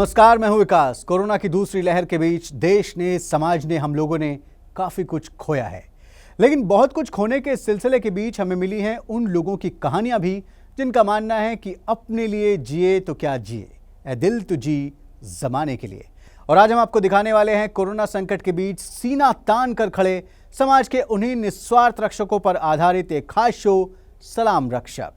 नमस्कार, मैं हूं विकास। कोरोना की दूसरी लहर के बीच देश ने, समाज ने, हम लोगों ने काफी कुछ खोया है, लेकिन बहुत कुछ खोने के सिलसिले के बीच हमें मिली हैं उन लोगों की कहानियां भी जिनका मानना है कि अपने लिए जिए तो क्या जिए, ऐ दिल तो जी जमाने के लिए। और आज हम आपको दिखाने वाले हैं कोरोना संकट के बीच सीना तान कर खड़े समाज के उन्हीं निस्वार्थ रक्षकों पर आधारित एक खास शो, सलाम रक्षक।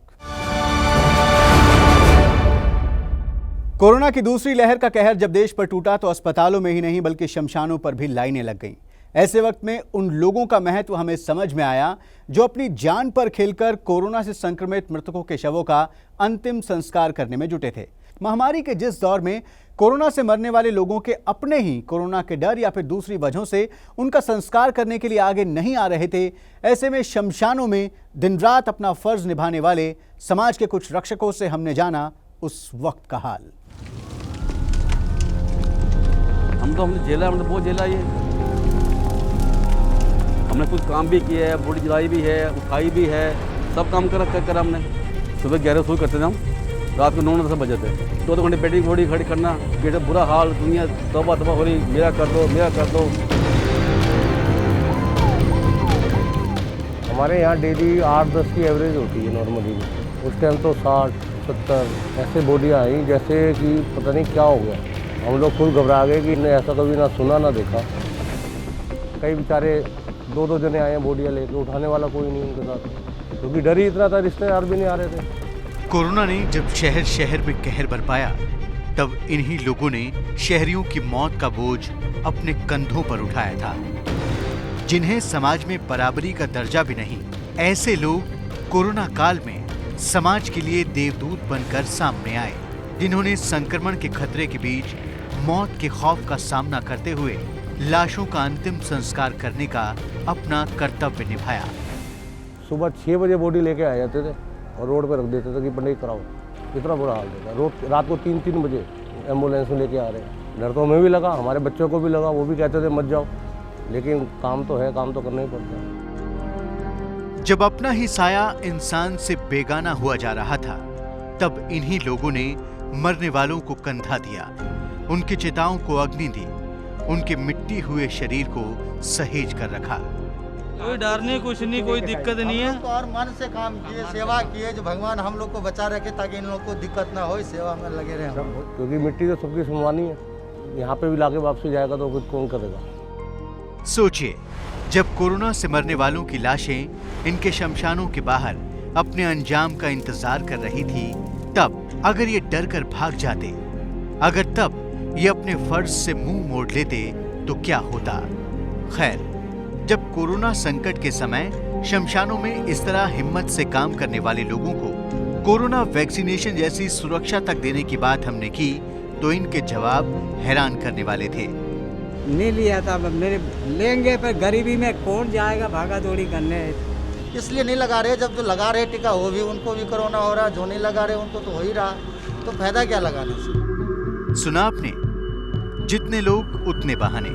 कोरोना की दूसरी लहर का कहर जब देश पर टूटा तो अस्पतालों में ही नहीं बल्कि शमशानों पर भी लाइनें लग गईं। ऐसे वक्त में उन लोगों का महत्व हमें समझ में आया जो अपनी जान पर खेलकर कोरोना से संक्रमित मृतकों के शवों का अंतिम संस्कार करने में जुटे थे। महामारी के जिस दौर में कोरोना से मरने वाले लोगों के अपने ही कोरोना के डर या फिर दूसरी वजहों से उनका संस्कार करने के लिए आगे नहीं आ रहे थे, ऐसे में शमशानों में दिन रात अपना फर्ज निभाने वाले समाज के कुछ रक्षकों से हमने जाना उस वक्त का हाल। हमने झेला, हमने बहुत झेला। ये हमने कुछ काम भी किया है, बॉडी जलाई भी है, उठाई भी है, सब काम कर हमने। सुबह 11 शुरू करते थे हम, रात को 9-10 बजे थे। 2 घंटे बैटरी बॉडी खड़ी करना, बेटा बुरा हाल, दुनिया तौबा हो रही, मेरा कर दो, मेरा कर दो। हमारे यहाँ डेली 8-10 की एवरेज होती है नॉर्मली। उस टाइम तो 60-70 ऐसे बॉडियाँ आई जैसे कि पता नहीं क्या हो गया। हम लोग खुद घबरा गए कि इन्हें ऐसा कभी ना सुना ना देखा। कई बेचारे 2-2 जने आए हैं बॉडियाँ लेकर, उठाने वाला कोई नहीं उनके साथ, क्योंकि डर ही इतना था, रिश्तेदार भी नहीं आ रहे थे। कोरोना ने जब शहर शहर में कहर बरपाया तब इन्हीं लोगों ने शहरियों की मौत का बोझ अपने कंधों पर उठाया था, जिन्हें समाज में बराबरी का दर्जा भी नहीं। ऐसे लोग कोरोना काल में समाज के लिए देवदूत बनकर सामने आए, जिन्होंने संक्रमण के खतरे के बीच मौत के खौफ का सामना करते हुए लाशों का अंतिम संस्कार करने का अपना कर्तव्य निभाया। सुबह 6 बजे बॉडी लेके आ जाते थे और रोड पर रख देते थे कि पंडित कराओ। इतना बुरा हाल था। रात को 3-3 बजे एम्बुलेंस में लेके आ रहे हैं। डर तो हमें भी लगा, हमारे बच्चों को भी लगा, वो भी कहते थे मत जाओ, लेकिन काम तो है, काम तो करना ही पड़ता है। जब अपना ही साया इंसान से बेगाना हुआ जा रहा था तब इन्हीं लोगों ने मरने वालों को कंधा दिया, उनकी चिताओं को अग्नि दी, उनके मिट्टी हुए शरीर को सहेज कर रखा। कोई डर नहीं, कुछ नहीं, कोई दिक्कत नहीं है। तो और मन से काम किए, सेवा किए, जो भगवान हम लोग को बचा रखे ताकि इन लोग को दिक्कत ना हो, सेवा में लगे रहे। क्योंकि मिट्टी तो सबकी सुनवानी है, यहाँ पे भी लाके वापसी जाएगा तो कुछ कौन करेगा। सोचिए, जब कोरोना से मरने वालों की लाशें इनके शमशानों के बाहर अपने अंजाम का इंतजार कर रही थी, तब अगर ये डर कर भाग जाते, अगर तब ये अपने फर्ज से मुंह मोड़ लेते तो क्या होता। खैर, जब कोरोना संकट के समय शमशानों में इस तरह हिम्मत से काम करने वाले लोगों को कोरोना वैक्सीनेशन जैसी सुरक्षा तक देने की बात हमने की तो इनके जवाब हैरान करने वाले थे। नहीं लिया था, मेरे लेंगे पर गरीबी में कौन जाएगा भागा दौड़ी करने। इसलिए नहीं लगा रहे। जब जो लगा रहे टीका वो भी, उनको भी कोरोना हो रहा, जो नहीं लगा रहे उनको तो हो ही रहा, तो फायदा क्या लगाने से। सुना आपने, जितने लोग उतने बहाने,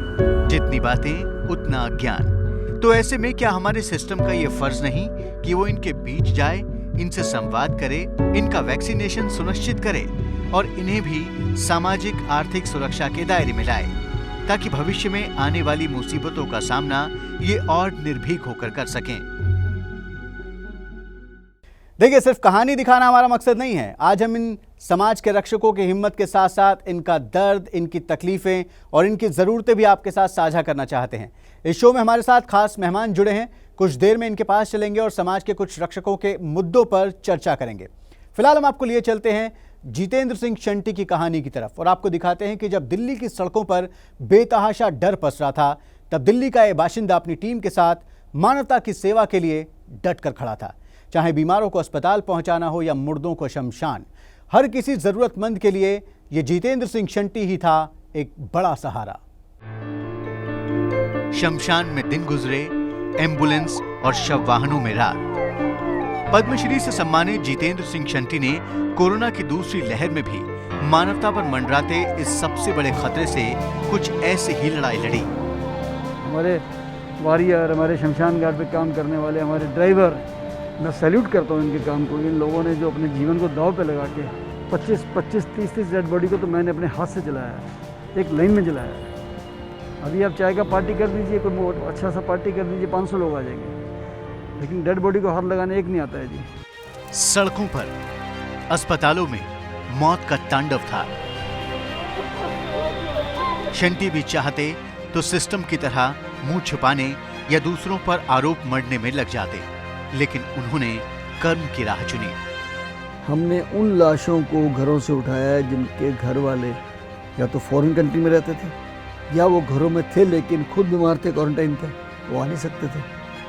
जितनी बातें उतना अज्ञान। तो ऐसे में क्या हमारे सिस्टम का ये फर्ज नहीं कि वो इनके बीच जाए, इनसे संवाद करे, इनका वैक्सीनेशन सुनिश्चित करे और इन्हें भी सामाजिक आर्थिक सुरक्षा के दायरे में लाए, ताकि भविष्य में आने वाली मुसीबतों का सामना ये और निर्भीक होकर कर सकें। देखिए, सिर्फ कहानी दिखाना हमारा मकसद नहीं है। आज हम इन समाज के रक्षकों की हिम्मत के साथ साथ इनका दर्द, इनकी तकलीफें और इनकी ज़रूरतें भी आपके साथ साझा करना चाहते हैं। इस शो में हमारे साथ खास मेहमान जुड़े हैं, कुछ देर में इनके पास चलेंगे और समाज के कुछ रक्षकों के मुद्दों पर चर्चा करेंगे। फिलहाल हम आपको लिए चलते हैं जितेंद्र सिंह शंटी की कहानी की तरफ और आपको दिखाते हैं कि जब दिल्ली की सड़कों पर बेतहाशा डर पसरा था, तब दिल्ली का ये बाशिंदा अपनी टीम के साथ मानवता की सेवा के लिए डट कर खड़ा था। चाहे बीमारों को अस्पताल पहुंचाना हो या मुर्दों को शमशान, हर किसी जरूरतमंद के लिए ये जितेंद्र सिंह शंटी ही था एक बड़ा सहारा। शमशान में दिन गुजरे, एम्बुलेंस और शव वाहनों में रात। पद्मश्री से सम्मानित जितेंद्र सिंह शंटी ने कोरोना की दूसरी लहर में भी मानवता पर मंडराते इस सबसे बड़े खतरे से कुछ ऐसे ही लड़ाई लड़ी। हमारे वॉरियर, हमारे शमशान घाट पे काम करने वाले हमारे ड्राइवर, मैं सैल्यूट करता हूँ इनके काम को। इन लोगों ने जो अपने जीवन को दांव पे लगा के 25-30 डेड बॉडी को तो मैंने अपने हाथ से जलाया है, एक लाइन में जलाया है। अभी आप चाय का पार्टी कर दीजिए, कोई अच्छा सा पार्टी कर दीजिए, 500 लोग आ जाएंगे, लेकिन डेड बॉडी को हाथ लगाने एक नहीं आता है जी। सड़कों पर, अस्पतालों में मौत का तांडव था। शंटी भी चाहते तो सिस्टम की तरह मुंह छुपाने या दूसरों पर आरोप मढ़ने में लग जाते, लेकिन उन्होंने कर्म की राह चुनी। हमने उन लाशों को घरों से उठाया है जिनके घर वाले या तो फॉरेन कंट्री में रहते थे या वो घरों में थे लेकिन खुद बीमार थे, क्वारंटाइन थे, वो आ नहीं सकते थे।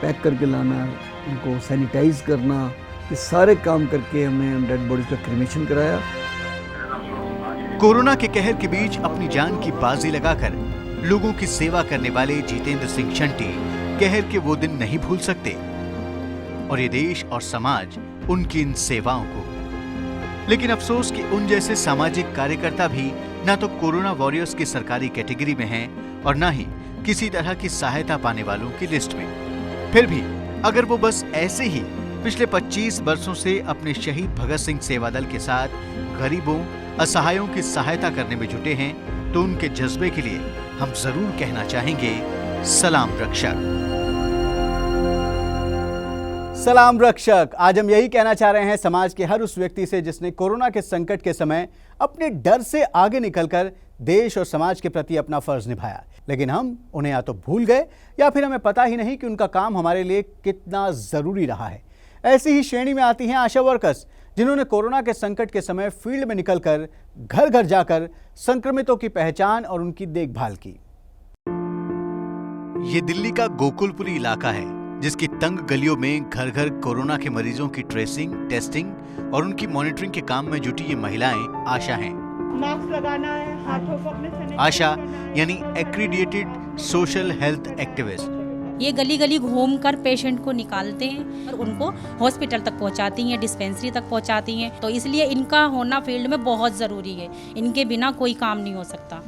पैक करके लाना, उनको सैनिटाइज करना, ये सारे काम करके हमने डेड बॉडी का क्रीमेशन कराया। कोरोना के कहर के बीच अपनी जान की बाजी लगाकर लोगों की सेवा करने वाले जितेंद्र सिंह शंटी कहर के वो दिन नहीं भूल सकते और ये देश और समाज उनकी इन सेवाओं को। लेकिन अफसोस कि उन जैसे सामाजिक कार्यकर्ता भी ना तो कोरोना वॉरियर्स की सरकारी कैटेगरी में हैं और ना ही किसी तरह की सहायता पाने वालों की लिस्ट में। फिर भी अगर वो बस ऐसे ही पिछले 25 वर्षों से अपने शहीद भगत सिंह सेवा दल के साथ गरीबों, असहायों की सहायता करने में जुटे हैं तो उनके जज्बे के लिए हम जरूर कहना चाहेंगे सलाम रक्षक। सलाम रक्षक। आज हम यही कहना चाह रहे हैं समाज के हर उस व्यक्ति से जिसने कोरोना के संकट के समय अपने डर से आगे निकलकर देश और समाज के प्रति अपना फर्ज निभाया, लेकिन हम उन्हें या तो भूल गए या फिर हमें पता ही नहीं कि उनका काम हमारे लिए कितना जरूरी रहा है। ऐसी ही श्रेणी में आती हैं आशा वर्कर्स, जिन्होंने कोरोना के संकट के समय फील्ड में निकलकर घर घर जाकर संक्रमितों की पहचान और उनकी देखभाल की। ये दिल्ली का गोकुलपुरी इलाका है जिसकी तंग गलियों में घर घर कोरोना के मरीजों की ट्रेसिंग, टेस्टिंग और उनकी मॉनिटरिंग के काम में जुटी ये महिलाएं आशा हैं। मास्क लगाना है, हाथों को अपने सैनिटाइज आशा करना है। यानी एक्रीडिएटेड सोशल हेल्थ एक्टिविस्ट। ये गली गली घूम कर पेशेंट को निकालते हैं और उनको हॉस्पिटल तक पहुंचाती हैं, डिस्पेंसरी तक पहुंचाती हैं। तो इसलिए इनका होना फील्ड में बहुत ज़रूरी है, इनके बिना कोई काम नहीं हो सकता।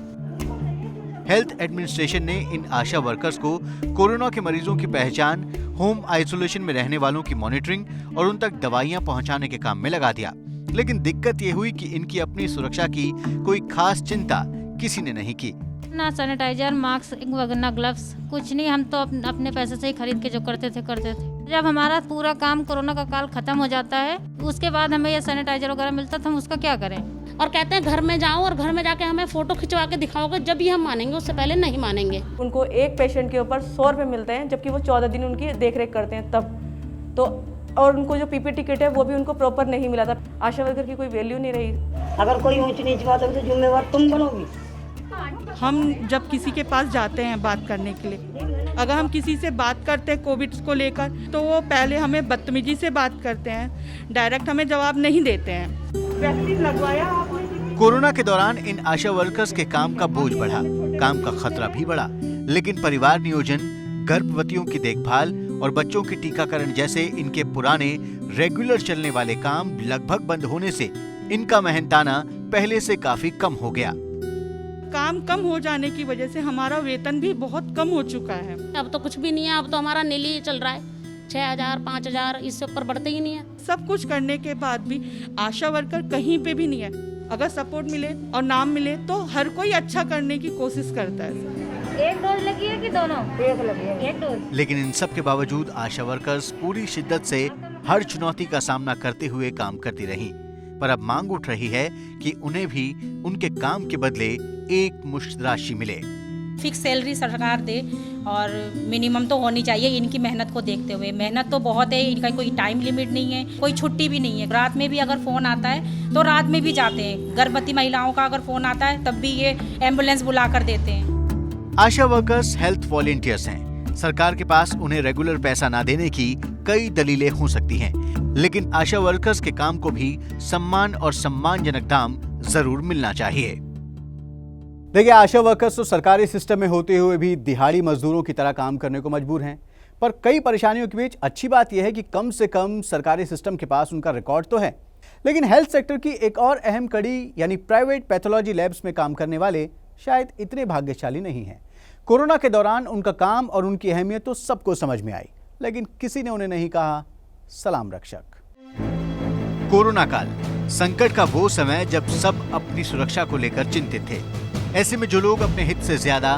हेल्थ एडमिनिस्ट्रेशन ने इन आशा वर्कर्स को कोरोना के मरीजों की पहचान, होम आइसोलेशन में रहने वालों की मॉनिटरिंग और उन तक दवाइयां पहुंचाने के काम में लगा दिया। लेकिन दिक्कत ये हुई कि इनकी अपनी सुरक्षा की कोई खास चिंता किसी ने नहीं की। ना सैनिटाइजर, मास्क, ना ग्लव्स, कुछ नहीं। हम तो अपने पैसे से ही खरीद के जो करते थे। जब हमारा पूरा काम कोरोना का काल खत्म हो जाता है उसके बाद हमें ये सैनिटाइजर वगैरह मिलता तो हम उसका क्या करें। और कहते हैं घर में जाओ और घर में जाके हमें फोटो खिंचवा के दिखाओगे जब भी हम मानेंगे, उससे पहले नहीं मानेंगे। उनको एक पेशेंट के ऊपर 100 रुपये मिलते हैं, जबकि वो 14 दिन उनकी देखरेख करते हैं तब तो। और उनको जो पीपीटी किट है वो भी उनको प्रॉपर नहीं मिला था। आशा वर्कर की कोई वैल्यू नहीं रही। अगर कोई ऊंच नीच बात होगी तो जिम्मेवार तुम बनोगी। हम जब किसी के पास जाते हैं बात करने के लिए, अगर हम किसी से बात करते हैं कोविड को लेकर तो वो पहले हमें बदतमीजी से बात करते हैं, डायरेक्ट हमें जवाब नहीं देते हैं। वैक्सीन लगवाया आपने? कोरोना के दौरान इन आशा वर्कर्स के काम का बोझ बढ़ा, काम का खतरा भी बढ़ा, लेकिन परिवार नियोजन, गर्भवतियों की देखभाल और बच्चों के टीकाकरण जैसे इनके पुराने रेगुलर चलने वाले काम लगभग बंद होने से इनका मेहनताना पहले से काफी कम हो गया। काम कम हो जाने की वजह से हमारा वेतन भी बहुत कम हो चुका है। अब तो कुछ भी नहीं है, अब तो हमारा नीली चल रहा है, 6000, 5000, इससे ऊपर बढ़ते ही नहीं है। सब कुछ करने के बाद भी आशा वर्कर कहीं पे भी नहीं है। अगर सपोर्ट मिले और नाम मिले तो हर कोई अच्छा करने की कोशिश करता है। एक डोज लगी है कि दोनों? एक लगी है। एक डोज। लेकिन इन सब के बावजूद आशा वर्कर्स पूरी शिद्दत से हर चुनौती का सामना करते हुए काम करती रही। पर अब मांग उठ रही है कि उन्हें भी उनके काम के बदले एक मुश्त राशि मिले। फिक्स सैलरी सरकार दे और मिनिमम तो होनी चाहिए इनकी मेहनत को देखते हुए। मेहनत तो बहुत है, इनका कोई टाइम लिमिट नहीं है, कोई छुट्टी भी नहीं है। रात में भी अगर फ़ोन आता है तो रात में भी जाते हैं। गर्भवती महिलाओं का अगर फ़ोन आता है तब भी ये एम्बुलेंस बुला कर देते हैं। आशा वर्कर्स हेल्थ वॉलंटियर्स हैं। सरकार के पास उन्हें रेगुलर पैसा ना देने की कई दलीलें हो सकती हैं, लेकिन आशा वर्कर्स के काम को भी सम्मान और सम्मानजनक दाम जरूर मिलना चाहिए। देखिए, आशा वर्कर्स तो सरकारी सिस्टम में होते हुए भी दिहाड़ी मजदूरों की तरह काम करने को मजबूर हैं। पर कई परेशानियों के बीच अच्छी बात यह है कि कम से कम सरकारी सिस्टम के पास उनका रिकॉर्ड तो है। लेकिन हेल्थ सेक्टर की एक और अहम कड़ी यानी प्राइवेट पैथोलॉजी लैब्स में काम करने वाले शायद इतने भाग्यशाली नहीं हैं। कोरोना के दौरान उनका काम और उनकी अहमियत तो सबको समझ में आई, लेकिन किसी ने उन्हें नहीं कहा सलाम रक्षक। कोरोना काल संकट का वो समय जब सब अपनी सुरक्षा को लेकर चिंतित थे। ऐसे में जो लोग अपने हित से ज्यादा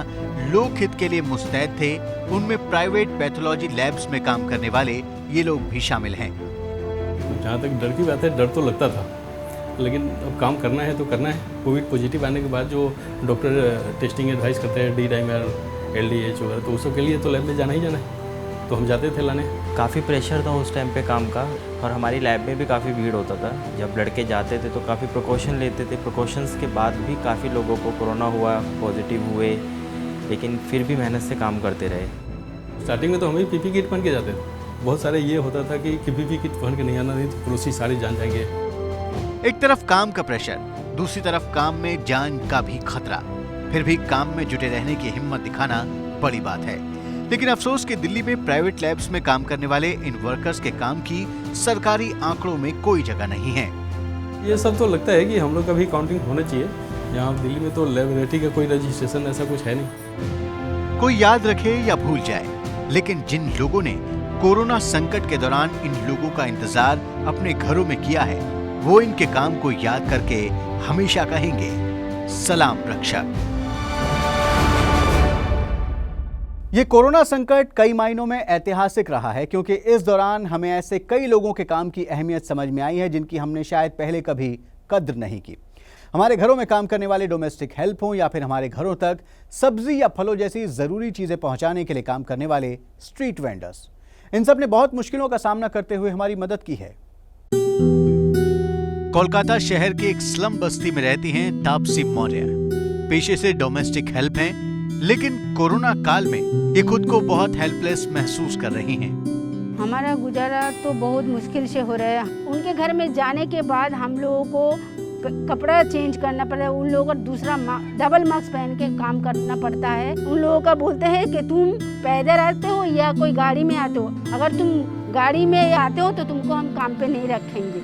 लोक हित के लिए मुस्तैद थे, उनमें प्राइवेट पैथोलॉजी लैब्स में काम करने वाले ये लोग भी शामिल हैं। जहाँ तक डर की बात है, डर तो लगता था, लेकिन अब काम करना है तो करना है। कोविड पॉजिटिव आने के बाद जो डॉक्टर टेस्टिंग एडवाइस करते हैं, डी डाइमर, LDH वगैरह, तो उसके लिए तो लैब में जाना ही जाना है, तो हम जाते थे लाने। काफ़ी प्रेशर था उस टाइम पे काम का, और हमारी लैब में भी काफ़ी भीड़ होता था। जब लड़के जाते थे तो काफ़ी प्रिकॉशन लेते थे। प्रिकॉशंस के बाद भी काफ़ी लोगों को कोरोना हुआ, पॉजिटिव हुए, लेकिन फिर भी मेहनत से काम करते रहे। स्टार्टिंग में तो हम ही PPE किट पहन के जाते थे। बहुत सारे ये होता था कि PPE किट पहन के नहीं आना, नहीं तो पड़ोसी सारे जान जाएंगे। एक तरफ काम का प्रेशर, दूसरी तरफ काम में जान का भी खतरा। फिर भी काम में जुटे रहने की हिम्मत दिखाना बड़ी बात है। लेकिन अफसोस कि दिल्ली में प्राइवेट लैब्स में काम करने वाले इन वर्कर्स के काम की सरकारी आंकड़ों में कोई जगह नहीं है। ये सब तो लगता है कि हम लोग का भी काउंटिंग होना चाहिए। यहाँ दिल्ली में तो लैबोरेटरी का कोई रजिस्ट्रेशन ऐसा कुछ है नहीं। कोई याद रखे या भूल जाए, लेकिन जिन लोगों ने कोरोना संकट के दौरान इन लोगों का इंतजार अपने घरों में किया है, वो इनके काम को याद करके हमेशा कहेंगे, सलाम रक्षक। ये कोरोना संकट कई मायनों में ऐतिहासिक रहा है, क्योंकि इस दौरान हमें ऐसे कई लोगों के काम की अहमियत समझ में आई है जिनकी हमने शायद पहले कभी कद्र नहीं की। हमारे घरों में काम करने वाले डोमेस्टिक हेल्प हों या फिर हमारे घरों तक सब्जी या फलों जैसी जरूरी चीजें पहुंचाने के लिए काम करने वाले स्ट्रीट वेंडर्स, इन सब ने बहुत मुश्किलों का सामना करते हुए हमारी मदद की है। कोलकाता शहर के एक स्लम बस्ती में रहती हैं तापसी मौर्य। पेशे से डोमेस्टिक हेल्प हैं, लेकिन कोरोना काल में ये खुद को बहुत हेल्पलेस महसूस कर रही हैं। हमारा गुजारा तो बहुत मुश्किल से हो रहा है। उनके घर में जाने के बाद हम लोगों को कपड़ा चेंज करना पड़ता है, उन लोगों को दूसरा डबल मास्क पहन के काम करना पड़ता है। उन लोगों का बोलते हैं कि तुम पैदल आते हो या कोई गाड़ी में आते हो, अगर तुम गाड़ी में आते हो तो तुमको हम काम पे नहीं रखेंगे।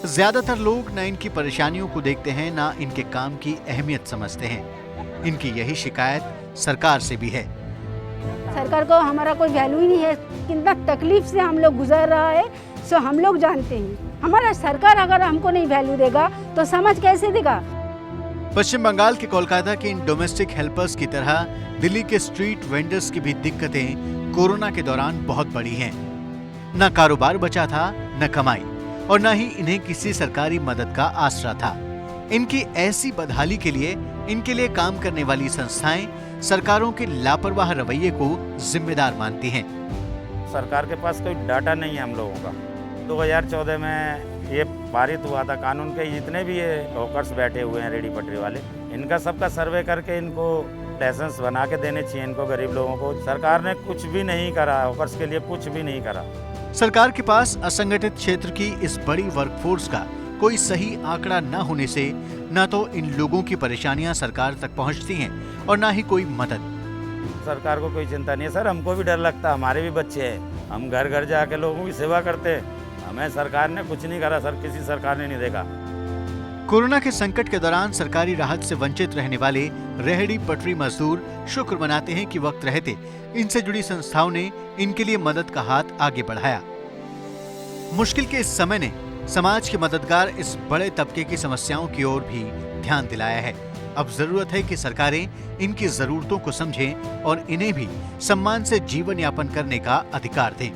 ज्यादातर लोग न इनकी परेशानियों को देखते हैं, न इनके काम की अहमियत समझते हैं। इनकी यही शिकायत सरकार से भी है। सरकार को हमारा कोई वैल्यू ही नहीं है। कितना तकलीफ से हम लोग गुजर रहा है, सो हम लोग जानते हैं। हमारा सरकार अगर हमको नहीं वैल्यू देगा तो समाज कैसे देगा। पश्चिम बंगाल के कोलकाता के इन डोमेस्टिक हेल्पर्स की तरह दिल्ली के स्ट्रीट वेंडर्स की भी दिक्कतें कोरोना के दौरान बहुत बड़ी हैं। न कारोबार बचा था, न कमाई, और न ही इन्हें किसी सरकारी मदद का आसरा था। इनकी ऐसी बदहाली के लिए इनके लिए काम करने वाली संस्थाएं सरकारों के लापरवाह रवैये को जिम्मेदार मानती हैं। सरकार के पास कोई डाटा नहीं है हम लोगों का। 2014 में ये पारित हुआ था कानून के, जितने भी ये हॉकर्स बैठे हुए हैं रेडी पटरी वाले, इनका सबका सर्वे करके इनको लाइसेंस बना के देने चाहिए इनको, गरीब लोगों को। सरकार ने कुछ भी नहीं करा, हॉकर्स के लिए कुछ भी नहीं करा। सरकार के पास असंगठित क्षेत्र की इस बड़ी वर्कफोर्स का कोई सही आंकड़ा न होने से न तो इन लोगों की परेशानियां सरकार तक पहुंचती हैं और न ही कोई मदद। सरकार को कोई चिंता नहीं है सर, हमको भी डर लगता है, हमारे भी बच्चे हैं, हम घर घर जाके लोगों की सेवा करते हैं। हमें सरकार ने कुछ नहीं करा सर, किसी सरकार ने नहीं देखा। कोरोना के संकट के दौरान सरकारी राहत से वंचित रहने वाले रेहड़ी पटरी मजदूर शुक्र मनाते हैं कि वक्त रहते इनसे जुड़ी संस्थाओं ने इनके लिए मदद का हाथ आगे बढ़ाया। मुश्किल के इस समय ने समाज के मददगार इस बड़े तबके की समस्याओं की ओर भी ध्यान दिलाया है। अब जरूरत है कि सरकारें इनकी जरूरतों को समझें और इन्हें भी सम्मान से जीवन यापन करने का अधिकार दें।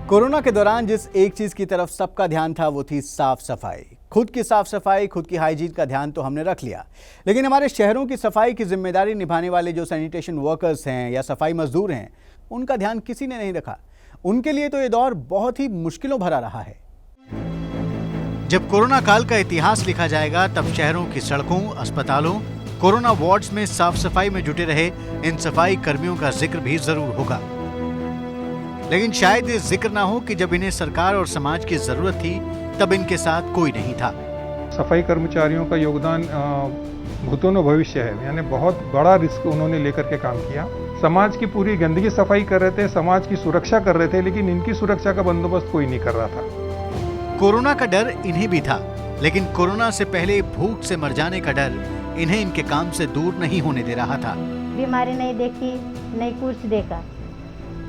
कोरोना के दौरान जिस एक चीज की तरफ सबका ध्यान था वो थी साफ सफाई। खुद की साफ सफाई, खुद की हाइजीन का ध्यान तो हमने रख लिया, लेकिन हमारे शहरों की सफाई की जिम्मेदारी निभाने वाले जो सैनिटेशन वर्कर्स हैं या सफाई मजदूर हैं, उनका ध्यान किसी ने नहीं रखा। उनके लिए तो ये दौर बहुत ही मुश्किलों भरा रहा है। जब कोरोना काल का इतिहास लिखा जाएगा, तब शहरों की सड़कों, अस्पतालों, कोरोना वार्ड्स में साफ सफाई में जुटे रहे इन सफाई कर्मियों का जिक्र भी जरूर होगा। लेकिन शायद ये जिक्र ना हो कि जब इन्हें सरकार और समाज की जरूरत थी, तब इनके साथ कोई नहीं था। सफाई कर्मचारियों का योगदान भूतों भविष्य है, यानी बहुत बड़ा रिस्क उन्होंने लेकर के काम किया। समाज की पूरी गंदगी सफाई कर रहे थे, समाज की सुरक्षा कर रहे थे, लेकिन इनकी सुरक्षा का बंदोबस्त कोई नहीं कर रहा था। कोरोना का डर इन्हें भी था, लेकिन कोरोना से पहले भूख से मर जाने का डर इन्हें इनके काम से दूर नहीं होने दे रहा था। बीमारी नहीं देखी, नहीं कुछ देखा,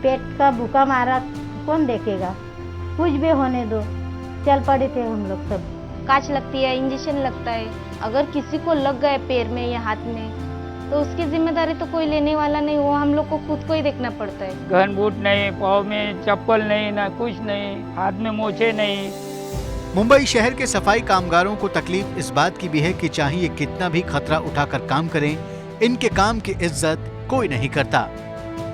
पेट का भूखा मारा कौन देखेगा, कुछ भी होने दो, चल पड़े थे हम लोग सब। कांच लगती है, इंजेक्शन लगता है। अगर किसी को लग गए पैर में या हाथ में तो उसकी जिम्मेदारी तो कोई लेने वाला नहीं, वो हम लोग को खुद को ही देखना पड़ता है। गन बूट नहीं, पाँव में चप्पल नहीं, ना कुछ नहीं, हाथ में मोचे नहीं। मुंबई शहर के सफाई कामगारों को तकलीफ इस बात की भी है कि चाहे ये कितना भी खतरा उठाकर काम करें, इनके काम की इज्जत कोई नहीं करता।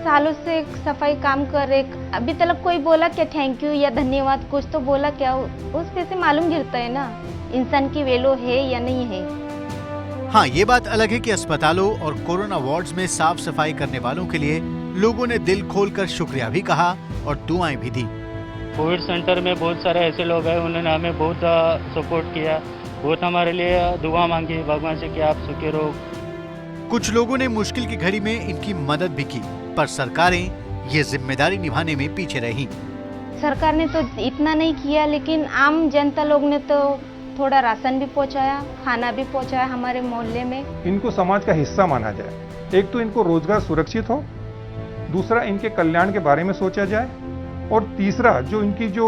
सालों से सफाई काम कर रहे, अभी तक कोई बोला क्या थैंक यू या धन्यवाद, कुछ तो बोला क्या? उस पे से मालूम गिरता है ना इंसान की वैल्यू है या नहीं है। हाँ, ये बात अलग है कि अस्पतालों और कोरोना वार्ड्स में साफ सफाई करने वालों के लिए लोगों ने दिल खोलकर शुक्रिया भी कहा और दुआएं भी दी। कोविड सेंटर में बहुत सारे ऐसे लोग हैं, उन्होंने हमें बहुत सपोर्ट किया, बहुत हमारे लिए दुआ मांगी भगवान से कि आप सुखी रहो। कुछ लोगों ने मुश्किल की घड़ी में इनकी मदद भी की, पर सरकारें ये जिम्मेदारी निभाने में पीछे रही। सरकार ने तो इतना नहीं किया, लेकिन आम जनता लोग ने तो थोड़ा राशन भी पहुंचाया, खाना भी पहुंचाया हमारे मोहल्ले में। इनको समाज का हिस्सा माना जाए। एक तो इनको रोजगार सुरक्षित हो, दूसरा इनके कल्याण के बारे में सोचा जाए, और तीसरा जो इनकी जो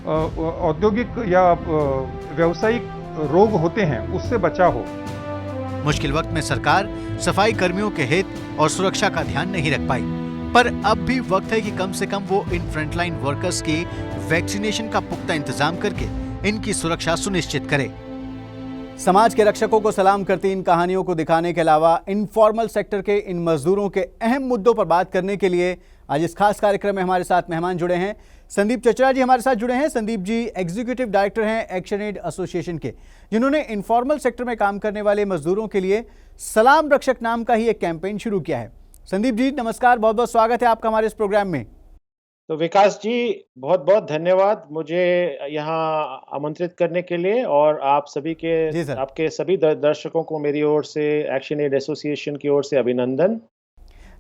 औद्योगिक या व्यावसायिक रोग होते हैं उससे बचाव हो। मुश्किल वक्त में सरकार सफाई कर्मियों के हित और सुरक्षा का ध्यान नहीं रख पाई, पर अब भी वक्त है कि कम से कम वो इन फ्रंटलाइन वर्कर्स की वैक्सीनेशन का पुख्ता इंतजाम करके इनकी सुरक्षा सुनिश्चित करे। समाज के रक्षकों को सलाम करती इन कहानियों को दिखाने के अलावा इनफॉर्मल सेक्टर के इन मजदूरों के अहम मुद्दों पर बात करने के लिए आज इस खास कार्यक्रम में हमारे साथ मेहमान जुड़े हैं। संदीप चचरा जी हमारे साथ जुड़े हैं। संदीप जी एग्जीक्यूटिव डायरेक्टर हैं एक्शन एड एसोसिएशन के, जिन्होंने इनफॉर्मल सेक्टर में काम करने वाले मजदूरों के लिए सलाम रक्षक नाम का ही एक कैंपेन शुरू किया है। संदीप जी नमस्कार, बहुत बहुत स्वागत है आपका हमारे इस प्रोग्राम में। तो विकास जी बहुत बहुत धन्यवाद मुझे यहाँ आमंत्रित करने के लिए, और आप सभी के आपके सभी दर्शकों को मेरी ओर से एक्शन एड एसोसिएशन की ओर से अभिनंदन।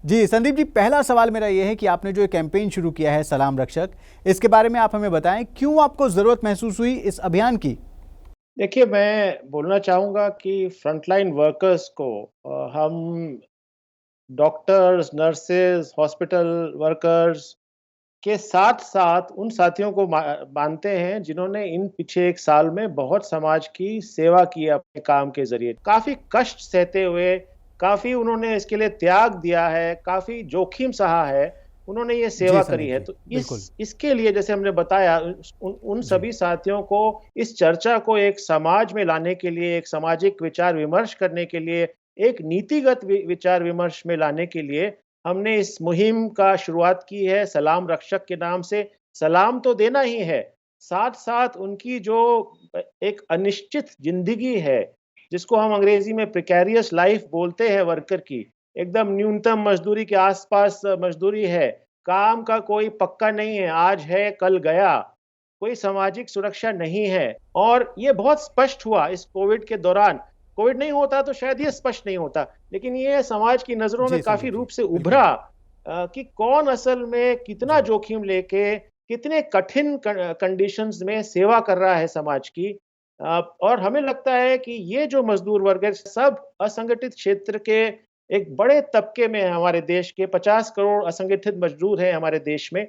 जी संदीप जी, पहला सवाल मेरा ये है कि आपने जो कैंपेन शुरू किया है सलाम रक्षक, इसके बारे में आप हमें बताएं, क्यों आपको जरूरत महसूस हुई इस अभियान की? देखिए, मैं बोलना चाहूँगा कि फ्रंटलाइन वर्कर्स को हम डॉक्टर्स, नर्सेज, हॉस्पिटल वर्कर्स के साथ साथ उन साथियों को मानते हैं जिन्होंने इन पीछे एक साल में बहुत समाज की सेवा की अपने काम के जरिए। काफ़ी कष्ट सहते हुए, काफ़ी उन्होंने इसके लिए त्याग दिया है, काफ़ी जोखिम सहा है, उन्होंने ये सेवा करी है। तो इसके लिए जैसे हमने बताया उन सभी साथियों को इस चर्चा को एक समाज में लाने के लिए, एक सामाजिक विचार विमर्श करने के लिए, एक नीतिगत विचार विमर्श में लाने के लिए हमने इस मुहिम का शुरुआत की है सलाम रक्षक के नाम से। सलाम तो देना ही है, साथ साथ उनकी जो एक अनिश्चित जिंदगी है, जिसको हम अंग्रेजी में प्रिकैरियस लाइफ बोलते हैं वर्कर की, एकदम न्यूनतम मजदूरी के आसपास मजदूरी है, काम का कोई पक्का नहीं है, आज है कल गया, कोई सामाजिक सुरक्षा नहीं है। और ये बहुत स्पष्ट हुआ इस कोविड के दौरान। कोविड नहीं होता तो शायद ये स्पष्ट नहीं होता, लेकिन ये समाज की नजरों में काफी रूप से उभरा कि कौन असल में कितना जोखिम लेके कितने कठिन कंडीशंस में सेवा कर रहा है समाज की। और हमें लगता है कि ये जो मजदूर वर्ग है, सब असंगठित क्षेत्र के एक बड़े तबके में है। हमारे देश के 50 करोड़ असंगठित मजदूर हैं हमारे देश में,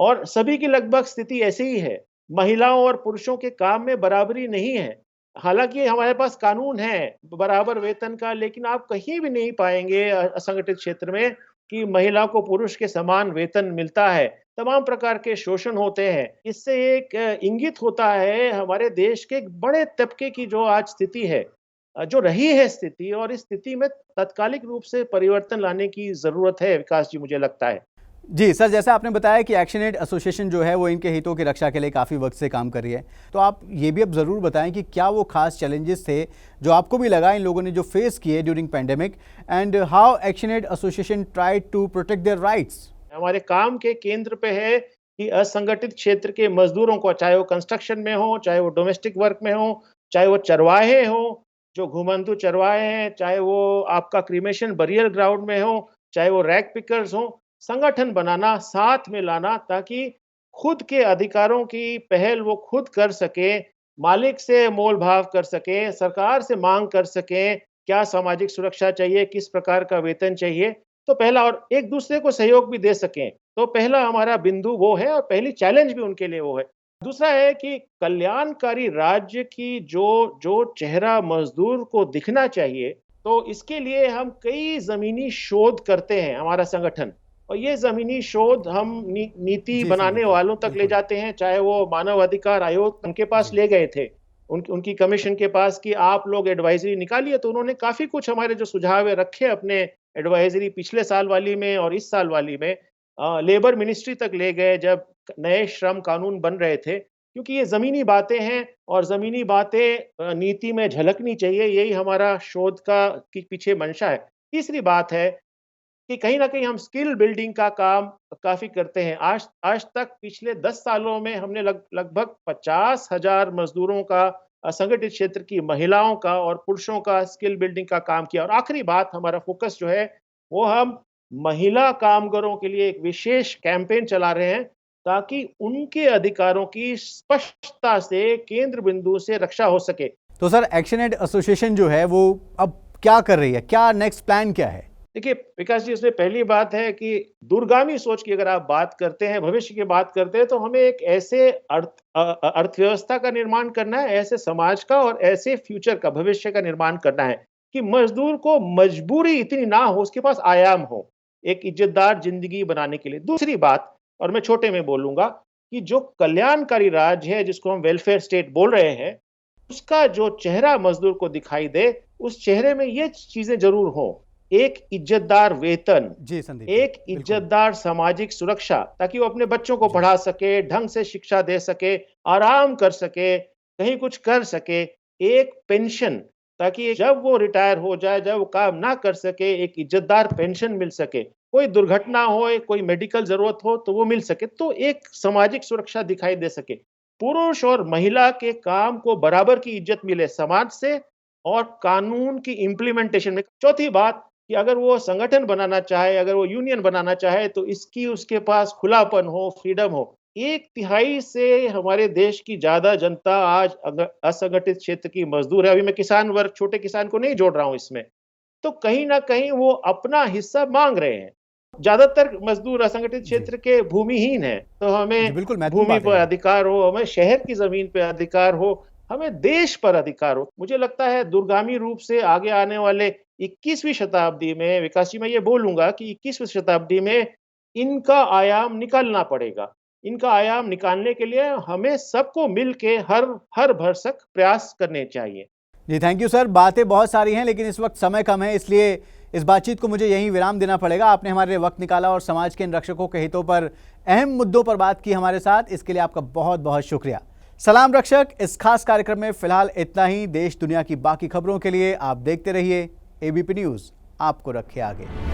और सभी की लगभग स्थिति ऐसी ही है। महिलाओं और पुरुषों के काम में बराबरी नहीं है। हालांकि हमारे पास कानून है बराबर वेतन का, लेकिन आप कहीं भी नहीं पाएंगे असंगठित क्षेत्र में कि महिला को पुरुष के समान वेतन मिलता है। तमाम प्रकार के शोषण होते हैं। इससे एक इंगित होता है हमारे देश के एक बड़े तबके की जो आज स्थिति है, जो रही है स्थिति, और इस स्थिति में तात्कालिक रूप से परिवर्तन लाने की जरूरत है विकास जी, मुझे लगता है। जी सर, जैसे आपने बताया कि एक्शन एड एसोसिएशन जो है वो इनके हितों की रक्षा के लिए काफ़ी वक्त से काम कर रही है, तो आप ये भी अब ज़रूर बताएं कि क्या वो खास चैलेंजेस थे जो आपको भी लगा इन लोगों ने जो फेस किए during pandemic, and how ActionAid association try to protect their rights. हमारे काम के केंद्र पे है कि असंगठित क्षेत्र के मजदूरों को, चाहे वो कंस्ट्रक्शन में हो, चाहे वो डोमेस्टिक वर्क में हो, चाहे वो चरवाहे हो, जो घुमंतु चरवाहे हैं, चाहे वो आपका क्रीमेशन बरियल ग्राउंड में हो, चाहे वो रैग पिकर्स हो, संगठन बनाना, साथ में लाना, ताकि खुद के अधिकारों की पहल वो खुद कर सके, मालिक से मोल भाव कर सके, सरकार से मांग कर सके क्या सामाजिक सुरक्षा चाहिए, किस प्रकार का वेतन चाहिए। तो पहला, और एक दूसरे को सहयोग भी दे सकें, तो पहला हमारा बिंदु वो है, और पहली चैलेंज भी उनके लिए वो है। दूसरा है कि कल्याणकारी राज्य की जो चेहरा मजदूर को दिखना चाहिए, तो इसके लिए हम कई जमीनी शोध करते हैं हमारा संगठन, और ये जमीनी शोध हम नीति बनाने वालों तक ले जाते हैं, चाहे वो मानव अधिकार आयोग उनके पास ले गए थे, उनकी कमीशन के पास कि आप लोग एडवाइजरी निकालिए, तो उन्होंने काफी कुछ हमारे जो सुझाव रखे अपने एडवाइजरी पिछले साल वाली में और इस साल वाली में। लेबर मिनिस्ट्री तक ले गए जब नए श्रम कानून बन रहे थे, क्योंकि ये ज़मीनी बातें हैं और ज़मीनी बातें नीति में झलकनी चाहिए, यही हमारा शोध का पीछे मंशा है। तीसरी बात है कि कहीं ना कहीं हम स्किल बिल्डिंग का काम काफ़ी करते हैं। आज तक पिछले 10 सालों में हमने लगभग 50,000 मजदूरों का, असंगठित क्षेत्र की महिलाओं का और पुरुषों का स्किल बिल्डिंग का काम किया। और आखिरी बात, हमारा फोकस जो है वो हम महिला कामगारों के लिए एक विशेष कैंपेन चला रहे हैं, ताकि उनके अधिकारों की स्पष्टता से केंद्र बिंदु से रक्षा हो सके। तो सर, एक्शन एड एसोसिएशन जो है वो अब क्या कर रही है, क्या नेक्स्ट प्लान क्या है? देखिए विकास जी, इसमें पहली बात है कि दूरगामी सोच की अगर आप बात करते हैं, भविष्य की बात करते हैं, तो हमें एक ऐसे अर्थव्यवस्था का निर्माण करना है, ऐसे समाज का और ऐसे फ्यूचर का, भविष्य का निर्माण करना है कि मजदूर को मजबूरी इतनी ना हो, उसके पास आयाम हो एक इज्जतदार जिंदगी बनाने के लिए। दूसरी बात, और मैं छोटे में बोलूंगा, कि जो कल्याणकारी राज्य है जिसको हम वेलफेयर स्टेट बोल रहे हैं, उसका जो चेहरा मजदूर को दिखाई दे, उस चेहरे में ये चीजें जरूर हो। एक इज्जतदार वेतन, एक इज्जतदार सामाजिक सुरक्षा, ताकि वो अपने बच्चों को पढ़ा सके, ढंग से शिक्षा दे सके, आराम कर सके, कहीं कुछ कर सके। एक पेंशन, ताकि जब वो रिटायर हो जाए, जब वो काम ना कर सके, एक इज्जतदार पेंशन मिल सके। कोई दुर्घटना हो, कोई मेडिकल जरूरत हो तो वो मिल सके, तो एक सामाजिक सुरक्षा दिखाई दे सके। पुरुष और महिला के काम को बराबर की इज्जत मिले समाज से और कानून की इम्प्लीमेंटेशन में। चौथी बात कि अगर वो संगठन बनाना चाहे, अगर वो यूनियन बनाना चाहे, तो इसकी उसके पास खुलापन हो, फ्रीडम हो। 1/3 से हमारे देश की ज्यादा जनता आज असंगठित क्षेत्र की मजदूर है। अभी मैं किसान वर्ग, छोटे किसान को नहीं जोड़ रहा हूं इसमें, तो कहीं ना कहीं वो अपना हिस्सा मांग रहे हैं। ज्यादातर मजदूर असंगठित क्षेत्र के भूमिहीन हैं, तो हमें भूमि पर अधिकार हो, हमें शहर की जमीन पर अधिकार हो, हमें देश पर अधिकार हो। मुझे लगता है दूरगामी रूप से आगे आने वाले 21वीं शताब्दी में, विकास जी मैं ये बोलूंगा कि 21वीं शताब्दी में इनका आयाम निकालना पड़ेगा। इनका आयाम निकालने के लिए हमें सबको मिलके हर भरसक प्रयास करने चाहिए। जी थैंक यू सर। बातें बहुत सारी हैं लेकिन इस वक्त समय कम है, इसलिए इस बातचीत को मुझे यहीं विराम देना पड़ेगा। आपने हमारे लिए वक्त निकाला और समाज के इन रक्षकों के हितों पर, अहम मुद्दों पर बात की हमारे साथ, इसके लिए आपका बहुत बहुत शुक्रिया। सलाम रक्षक इस खास कार्यक्रम में फिलहाल इतना ही। देश दुनिया की बाकी खबरों के लिए आप देखते रहिए एबीपी न्यूज़, आपको रखे आगे।